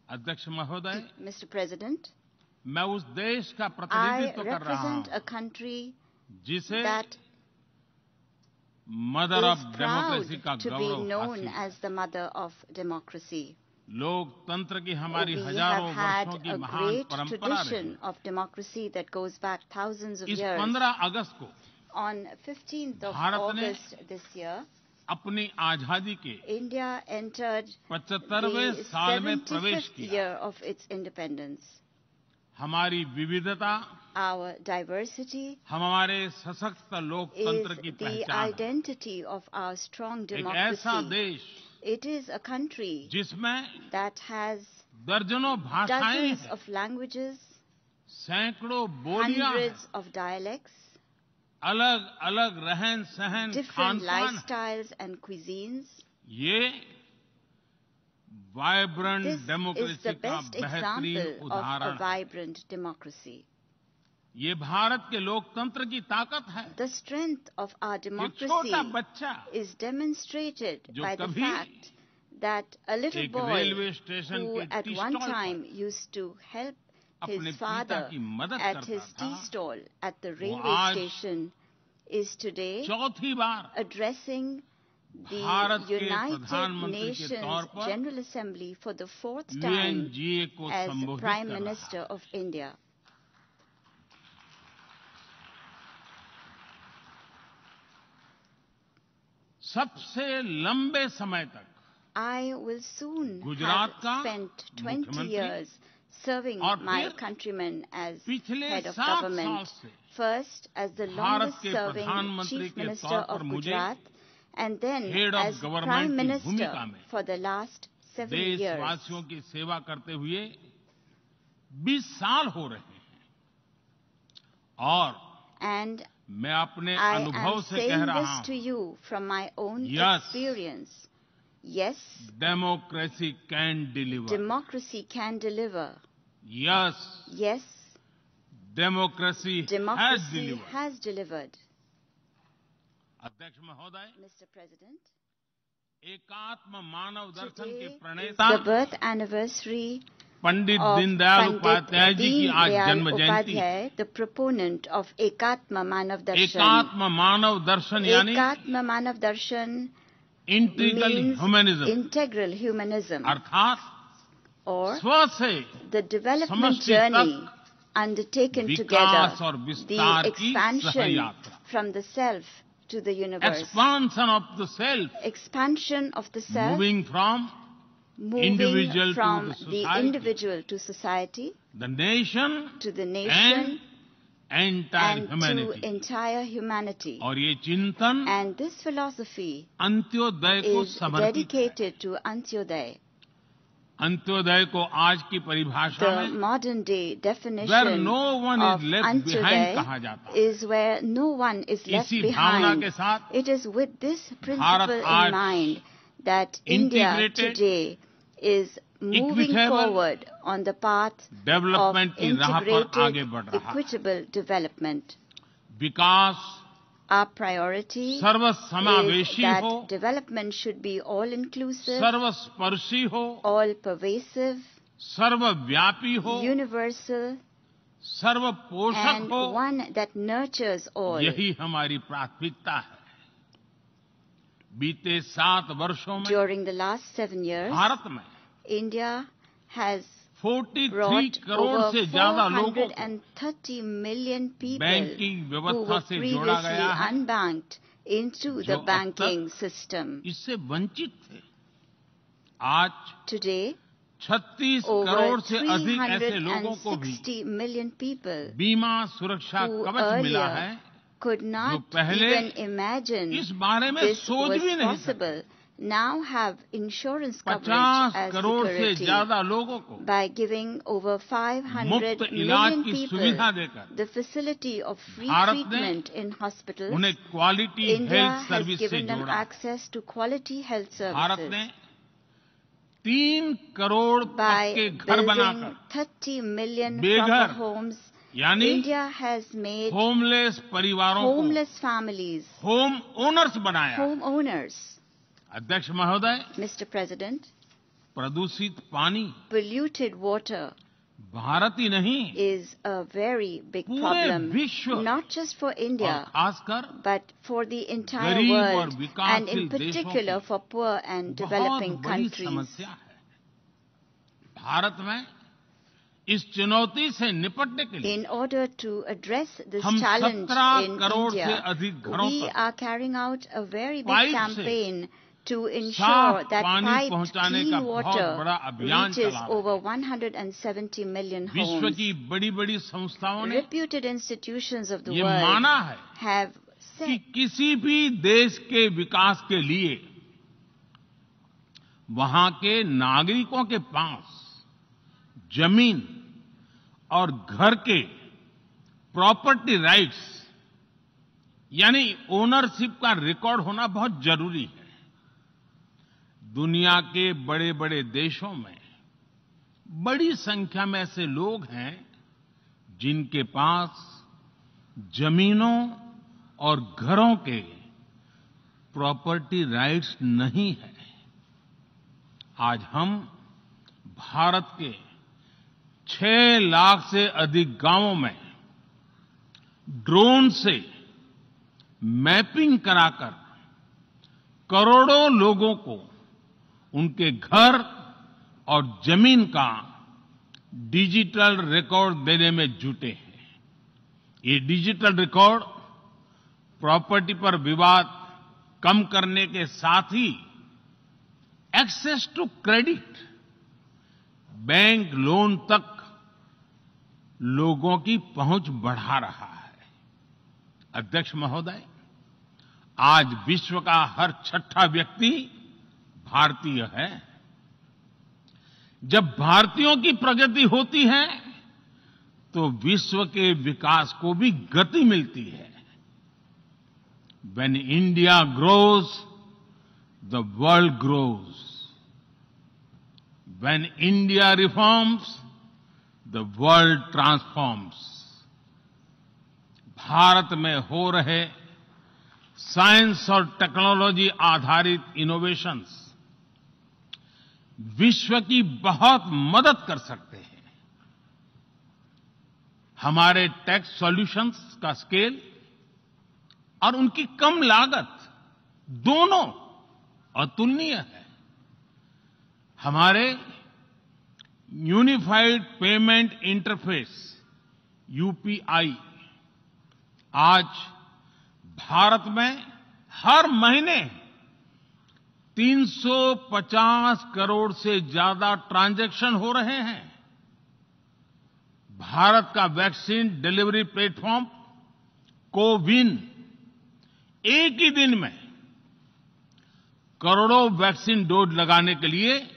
अध्यक्ष महोदय, Mr. President, मैं उस देश का I प्रतिनिधित्व कर रहा represent a हूं country जिसे that mother is of democracy proud का to be गौरव known हासिल है। as the mother of democracy. लोकतंत्र की हमारी We have हजारों had वर्षों की a महान great परंपरा रही। tradition of democracy that goes back thousands of इस years. 15 अगस्त को On 15th of भारत ने August this year, अपनी आजादी के India entered 75वें the साल में प्रवेश 75th किया। year of its independence. हमारी विविधता, Our diversity हमारे सशक्त is लोकतंत्र की the पहचान है। identity of our strong एक ऐसा democracy. देश It is a country जिसमें that has दर्जनों भाषाएं dozens हैं, of languages, सैकड़ों बोलियां हैं, hundreds of dialects, अलग अलग रहन सहन different खान-पान है। lifestyles and cuisines. ये vibrant This is democracy the का best बेहतरीन example of a उदाहरण है। vibrant democracy. ये भारत के लोकतंत्र की ताकत है। The strength of our ये democracy छोटा बच्चा is demonstrated जो by the कभी fact that a little एक boy रेलवे स्टेशन who के at T one stall time पर used to help अपने his पिता father की मदद at करता his tea था, stall at the वो railway आज station is today चौथी बार addressing the भारत के United प्रधानमंत्री के तौर Nations पर General Assembly for the fourth time UNGA को as संबोधित Prime कर रहा Minister है। of India. सबसे लंबे समय तक I will soon Gujarat have का spent 20 मुख्यमंत्री years serving और my फिर countrymen as पिछले head of 7 साल government. से First as the Bharat longest के serving प्रधानमंत्री Chief के Minister तौर पर of मुझे Gujarat and then head of as government Prime की Minister भूमिका में for the last 7 years. देशवासियों की सेवा करते हुए 20 साल हो रहे हैं और And मैं अपने I अनुभव am से कह saying रहा this to हूं, you from my own Yes. experience. Yes, democracy can deliver. democracy can deliver. Yes, Yes, democracy has democracy deliver. has delivered. अध्यक्ष महोदय, Mr. President, एकात्म मानव दर्शन today के is प्रणेता the birth anniversary Pandit of Deendayal Pandit Upadhyay ji की आज Deen जन्म Dayal Jayanti. Upadhyay, the proponent of Ekatma Manav Darshan. एकात्म मानव दर्शन यानी Ekatma Manav Darshan integral means humanism, integral humanism, अर्थात or स्व से the development समष्टि journey तक undertaken विकास together, और the विस्तार की expansion सहयात्रा। from the self to the universe, expansion of the self, expansion of the self, moving from moving individual to from the the society, individual to society, the nation to the nation, and entire and to humanity. entire humanity. और ये चिंतन And this philosophy Antyodaya को is समर्पित है। dedicated to Antyodaya. Antyodaya को आज की परिभाषा The में modern day where definition no one of is left behind कहा Antyodaya जाता है। is where no one is left इसी भावना behind. के साथ It is with this principle Bharat आज in mind that India integrated, today is moving equitable forward on the path of development की राह पर आगे integrated, बढ़ रहा है। equitable development. Vikas Our priority is सर्वसमावेशी that हो, development should be all-inclusive, सर्वस्पर्शी हो, all-pervasive, सर्वव्यापी हो, universal, सर्वपोषक and हो। one that nurtures all. यही हमारी प्राथमिकता है। बीते 7 वर्षों में During the last 7 years, Bharat में India has 43 brought crore over से ज्यादा लोगों को 430 million people बैंकिंग who व्यवस्था were से जोड़ा previously गया है, unbanked into जो the अब banking तक system. इससे वंचित थे। आज Today, 36 over करोड़ से अधिक ऐसे लोगों को भी 360 million people बीमा सुरक्षा who कवच मिला है, earlier could जो not पहले even imagine इस बारे में this सोच was भी नहीं सकते। possible, now have insurance coverage 50 as crore से security ज्यादा लोगों को by giving over 500 मुफ्त इलाज million की people सुविधा देकर the facility of free Bharat ने treatment in hospitals. उन्हें quality India health has service से given them जोड़ा। access to quality health Bharat services ने 3 करोड़ by पक्के घर building बनाकर 30 million बेघर proper homes. यानी India has made होमलेस परिवारों को homeless families होम ओनर्स बनाया। homeowners. अध्यक्ष महोदय, Mr. President, प्रदूषित पानी polluted water भारत ही नहीं is a very big पूरे problem, विश्व not just for और India, खासकर but for the entire गरीब और world, and विकासशील in देशों particular की for poor and बहुत developing बड़ी countries. समस्या है। भारत में इस चुनौती से निपटने के लिए In order to address this हम challenge 17 in करोड़ से India, अधिक घरों we तक are carrying out a very big pipe से campaign to ensure साफ that पानी piped पहुंचाने clean का बहुत water बड़ा अभियान reaches चला रहे over हैं। 170 million विश्व homes. की बड़ी-बड़ी संस्थाओं ने Reputed institutions of the ये world माना है have कि said किसी भी देश के विकास के लिए वहां के नागरिकों के पास जमीन और घर के प्रॉपर्टी राइट्स यानी ओनरशिप का रिकॉर्ड होना बहुत जरूरी है। दुनिया के बड़े-बड़े देशों में बड़ी संख्या में ऐसे लोग हैं जिनके पास जमीनों और घरों के प्रॉपर्टी राइट्स नहीं है। आज हम भारत के 6 लाख से अधिक गांवों में ड्रोन से मैपिंग कराकर करोड़ों लोगों को उनके घर और जमीन का डिजिटल रिकॉर्ड देने में जुटे हैं। ये डिजिटल रिकॉर्ड प्रॉपर्टी पर विवाद कम करने के साथ ही access to credit, bank loan तक लोगों की पहुंच बढ़ा रहा है। अध्यक्ष महोदय, आज विश्व का हर छठा व्यक्ति भारतीय है। जब भारतीयों की प्रगति होती है तो विश्व के विकास को भी गति मिलती है। When India grows, the world grows. When India reforms, the world transforms. Bharat में हो रहे साइंस और टेक्नोलॉजी आधारित इनोवेशंस विश्व की बहुत मदद कर सकते हैं। हमारे टेक सॉल्यूशंस का स्केल और उनकी कम लागत दोनों अतुलनीय है। हमारे यूनिफाइड पेमेंट इंटरफेस यूपीआई आज भारत में हर महीने 350 करोड़ से ज्यादा ट्रांजैक्शन हो रहे हैं। भारत का वैक्सीन डिलीवरी प्लेटफॉर्म कोविन एक ही दिन में करोड़ों वैक्सीन डोज लगाने के लिए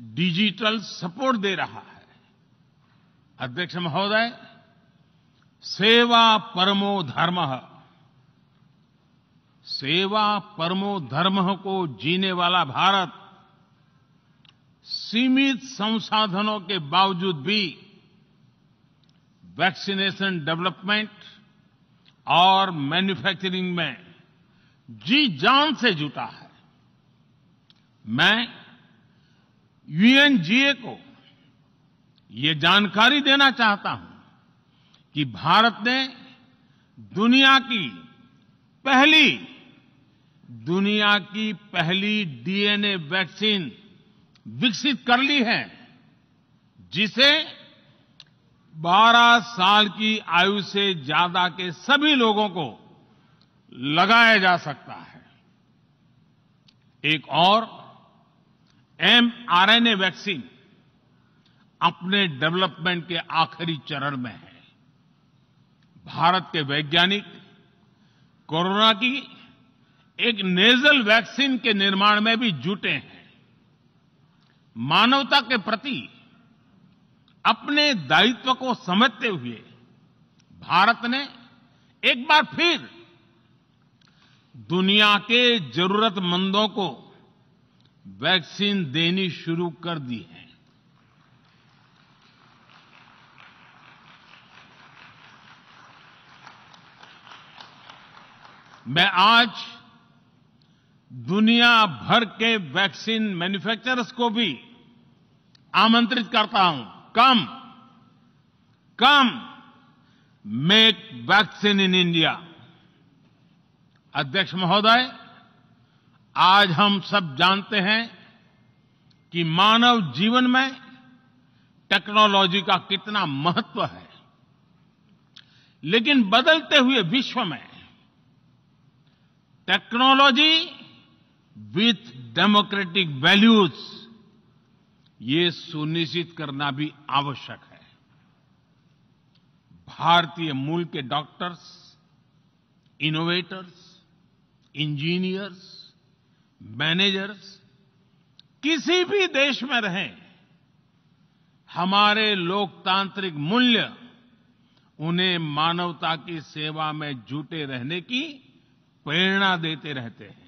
डिजिटल सपोर्ट दे रहा है। अध्यक्ष महोदय, सेवा परमो धर्मः, सेवा परमो धर्मः को जीने वाला भारत सीमित संसाधनों के बावजूद भी वैक्सीनेशन डेवलपमेंट और मैन्युफैक्चरिंग में जी जान से जुटा है। मैं यूएनजीए को ये जानकारी देना चाहता हूं कि भारत ने दुनिया की पहली डीएनए वैक्सीन विकसित कर ली है, जिसे 12 साल की आयु से ज्यादा के सभी लोगों को लगाया जा सकता है। एक और mRNA वैक्सीन अपने डेवलपमेंट के आखिरी चरण में है। भारत के वैज्ञानिक कोरोना की एक नेजल वैक्सीन के निर्माण में भी जुटे हैं। मानवता के प्रति अपने दायित्व को समझते हुए भारत ने एक बार फिर दुनिया के जरूरतमंदों को वैक्सीन देनी शुरू कर दी है। मैं आज दुनिया भर के वैक्सीन मैन्युफैक्चरर्स को भी आमंत्रित करता हूं, कम मेक वैक्सीन इन इंडिया। अध्यक्ष महोदय, आज हम सब जानते हैं कि मानव जीवन में टेक्नोलॉजी का कितना महत्व है, लेकिन बदलते हुए विश्व में टेक्नोलॉजी विथ डेमोक्रेटिक वैल्यूज, ये सुनिश्चित करना भी आवश्यक है। भारतीय मूल के डॉक्टर्स, इनोवेटर्स, इंजीनियर्स, मैनेजर्स किसी भी देश में रहें, हमारे लोकतांत्रिक मूल्य उन्हें मानवता की सेवा में जुटे रहने की प्रेरणा देते रहते हैं।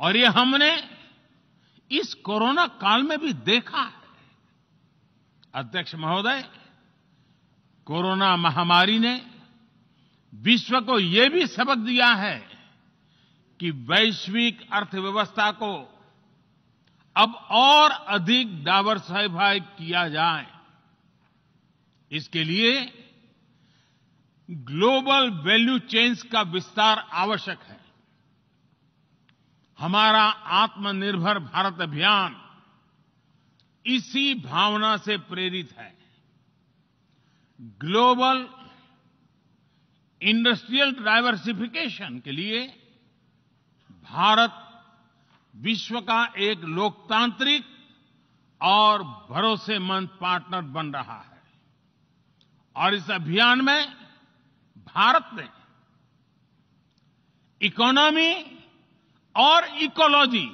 और ये हमने इस कोरोना काल में भी देखा है। अध्यक्ष महोदय, कोरोना महामारी ने विश्व को ये भी सबक दिया है कि वैश्विक अर्थव्यवस्था को अब और अधिक डाइवर्सिफाई किया जाए। इसके लिए ग्लोबल वैल्यू चेन्स का विस्तार आवश्यक है। हमारा आत्मनिर्भर भारत अभियान इसी भावना से प्रेरित है। ग्लोबल इंडस्ट्रियल डाइवर्सिफिकेशन के लिए भारत विश्व का एक लोकतांत्रिक और भरोसेमंद पार्टनर बन रहा है। और इस अभियान में भारत ने इकोनॉमी और इकोलॉजी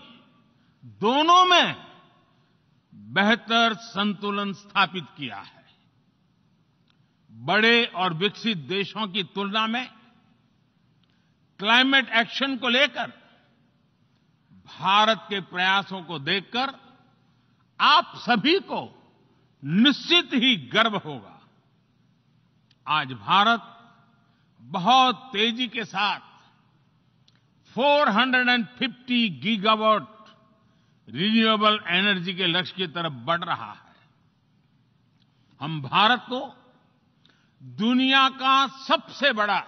दोनों में बेहतर संतुलन स्थापित किया है। बड़े और विकसित देशों की तुलना में क्लाइमेट एक्शन को लेकर भारत के प्रयासों को देखकर आप सभी को निश्चित ही गर्व होगा। आज भारत बहुत तेजी के साथ 450 गीगावाट रिन्यूएबल एनर्जी के लक्ष्य की तरफ बढ़ रहा है। हम भारत को दुनिया का सबसे बड़ा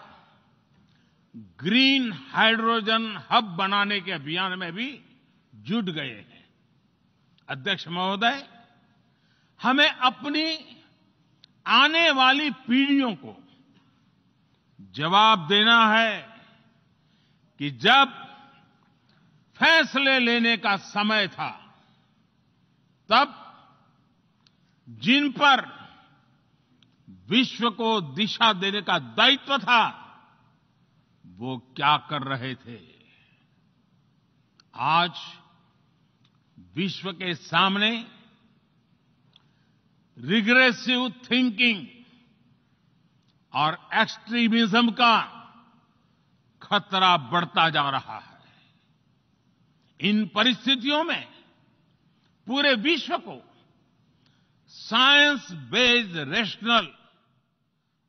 ग्रीन हाइड्रोजन हब बनाने के अभियान में भी जुट गए हैं। अध्यक्ष महोदय, हमें अपनी आने वाली पीढ़ियों को जवाब देना है कि जब फैसले लेने का समय था, तब जिन पर विश्व को दिशा देने का दायित्व था, वो क्या कर रहे थे। आज विश्व के सामने रिग्रेसिव थिंकिंग और एक्सट्रीमिज्म का खतरा बढ़ता जा रहा है। इन परिस्थितियों में पूरे विश्व को साइंस बेस्ड रैशनल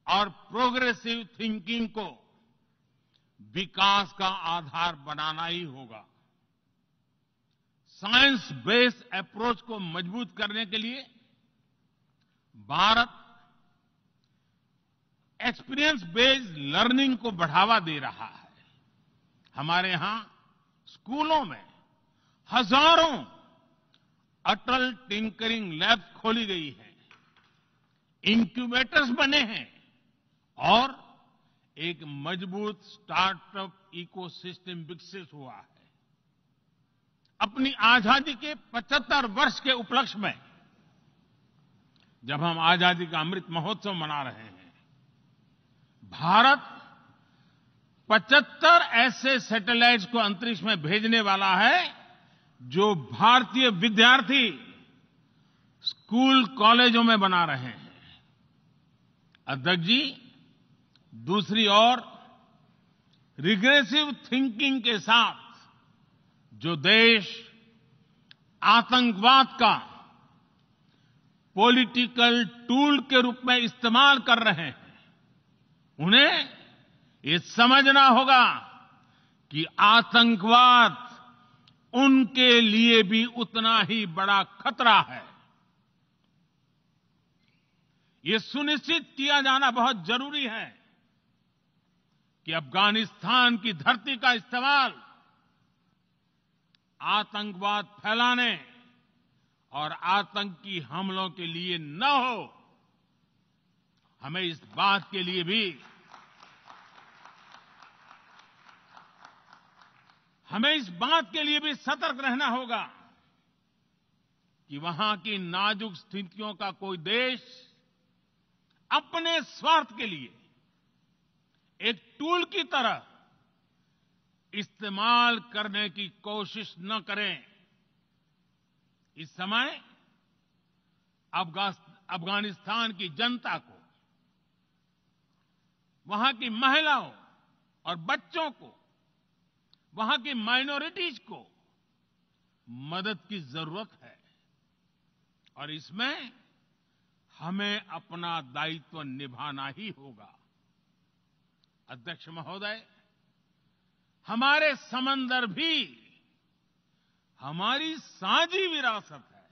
और प्रोग्रेसिव थिंकिंग को विकास का आधार बनाना ही होगा। साइंस बेस्ड अप्रोच को मजबूत करने के लिए भारत एक्सपीरियंस बेस्ड लर्निंग को बढ़ावा दे रहा है। हमारे यहां स्कूलों में हजारों अटल टिंकरिंग लैब्स खोली गई है, इंक्यूबेटर्स बने हैं और एक मजबूत स्टार्टअप इकोसिस्टम विकसित हुआ है। अपनी आजादी के 75 वर्ष के उपलक्ष्य में जब हम आजादी का अमृत महोत्सव मना रहे हैं, भारत 75 ऐसे सैटेलाइट्स को अंतरिक्ष में भेजने वाला है जो भारतीय विद्यार्थी स्कूल कॉलेजों में बना रहे हैं। अध्यक्ष जी, दूसरी ओर रिग्रेसिव थिंकिंग के साथ जो देश आतंकवाद का पॉलिटिकल टूल के रूप में इस्तेमाल कर रहे हैं, उन्हें ये समझना होगा कि आतंकवाद उनके लिए भी उतना ही बड़ा खतरा है। ये सुनिश्चित किया जाना बहुत जरूरी है कि अफगानिस्तान की धरती का इस्तेमाल आतंकवाद फैलाने और आतंकी हमलों के लिए न हो। हमें इस बात के लिए भी सतर्क रहना होगा कि वहां की नाजुक स्थितियों का कोई देश अपने स्वार्थ के लिए एक टूल की तरह इस्तेमाल करने की कोशिश न करें। इस समय अफगानिस्तान की जनता को, वहां की महिलाओं और बच्चों को, वहां की माइनॉरिटीज को मदद की जरूरत है और इसमें हमें अपना दायित्व निभाना ही होगा। अध्यक्ष महोदय, हमारे समंदर भी हमारी साझी विरासत है।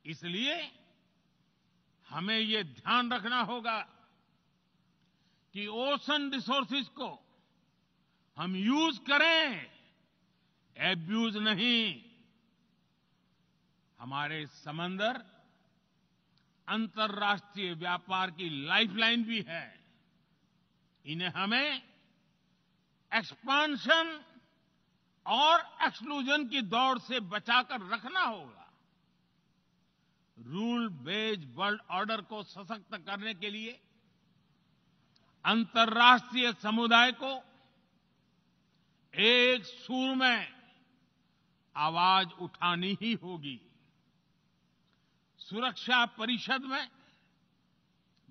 इसलिए हमें ये ध्यान रखना होगा कि ओशन रिसोर्सेज को हम यूज करें, एब्यूज नहीं। हमारे समंदर अंतर्राष्ट्रीय व्यापार की लाइफलाइन भी है। इन्हें हमें एक्सपांशन और एक्सक्लूजन की दौड़ से बचाकर रखना होगा। रूल बेस्ड वर्ल्ड ऑर्डर को सशक्त करने के लिए अंतर्राष्ट्रीय समुदाय को एक सुर में आवाज उठानी ही होगी। सुरक्षा परिषद में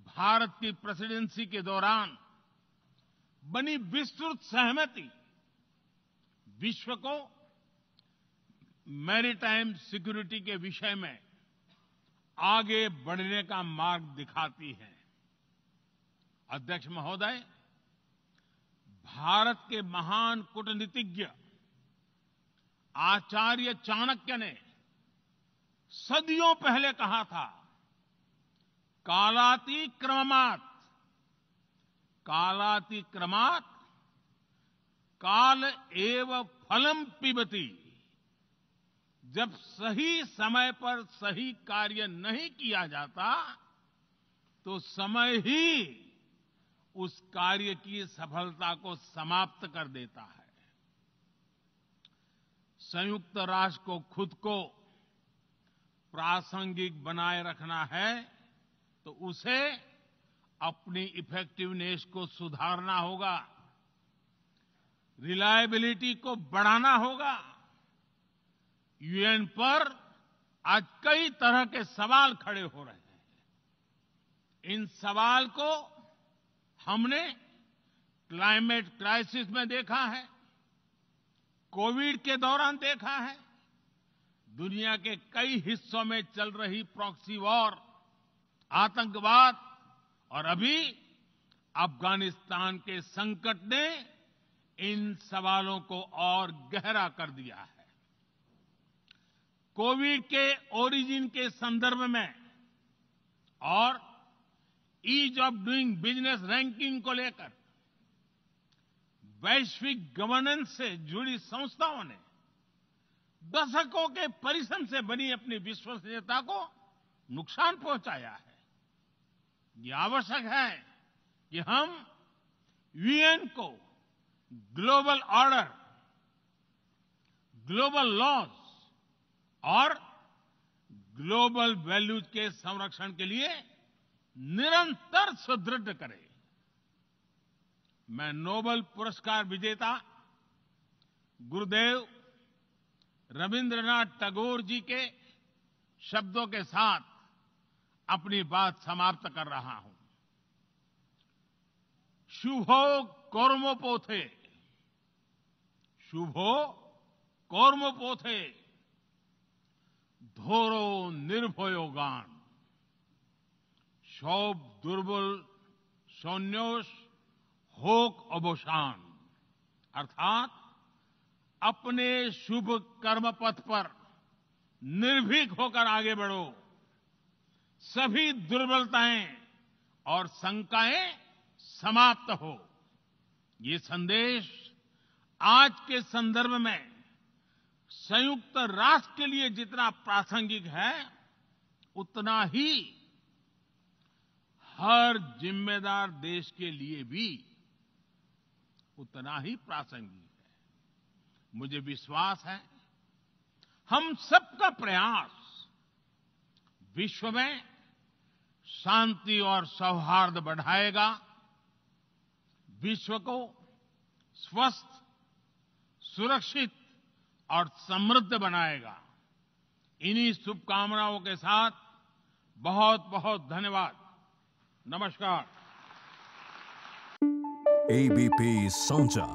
भारत की प्रेसिडेंसी के दौरान बनी विस्तृत सहमति विश्व को मैरीटाइम सिक्योरिटी के विषय में आगे बढ़ने का मार्ग दिखाती है। अध्यक्ष महोदय, भारत के महान कूटनीतिज्ञ आचार्य चाणक्य ने सदियों पहले कहा था, कालातिक्रमणात् काल एव फलम पिबति। जब सही समय पर सही कार्य नहीं किया जाता तो समय ही उस कार्य की सफलता को समाप्त कर देता है। संयुक्त राष्ट्र को खुद को प्रासंगिक बनाए रखना है तो उसे अपनी इफेक्टिवनेस को सुधारना होगा, रिलायबिलिटी को बढ़ाना होगा। यूएन पर आज कई तरह के सवाल खड़े हो रहे हैं। इन सवाल को हमने क्लाइमेट क्राइसिस में देखा है, कोविड के दौरान देखा है, दुनिया के कई हिस्सों में चल रही प्रॉक्सी वॉर, आतंकवाद और अभी अफगानिस्तान के संकट ने इन सवालों को और गहरा कर दिया है। कोविड के ओरिजिन के संदर्भ में और ease of doing business ranking को लेकर वैश्विक गवर्नेंस से जुड़ी संस्थाओं ने दशकों के परिश्रम से बनी अपनी विश्वसनीयता को नुकसान पहुंचाया है। ये आवश्यक है कि हम यूएन को ग्लोबल ऑर्डर, ग्लोबल लॉज और ग्लोबल वैल्यूज के संरक्षण के लिए निरंतर सुदृढ़ करें। मैं नोबेल पुरस्कार विजेता गुरुदेव रविंद्रनाथ टैगोर जी के शब्दों के साथ अपनी बात समाप्त कर रहा हूं। शुभो कर्मोपोथे, शुभो कर्मोपोथे, धोरो निर्भयोगान, सौब दुर्बल सौन्योष होक अबोशान। अर्थात अपने शुभ कर्म पथ पर निर्भीक होकर आगे बढ़ो, सभी दुर्बलताएं और शंकाएं समाप्त हो। ये संदेश आज के संदर्भ में संयुक्त राष्ट्र के लिए जितना प्रासंगिक है, उतना ही हर जिम्मेदार देश के लिए भी उतना ही प्रासंगिक है। मुझे विश्वास है हम सबका प्रयास विश्व में शांति और सौहार्द बढ़ाएगा, विश्व को स्वस्थ, सुरक्षित और समृद्ध बनाएगा। इन्हीं शुभकामनाओं के साथ बहुत बहुत धन्यवाद। नमस्कार। ABP Sonja,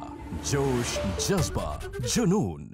जोश, जज्बा, जुनून।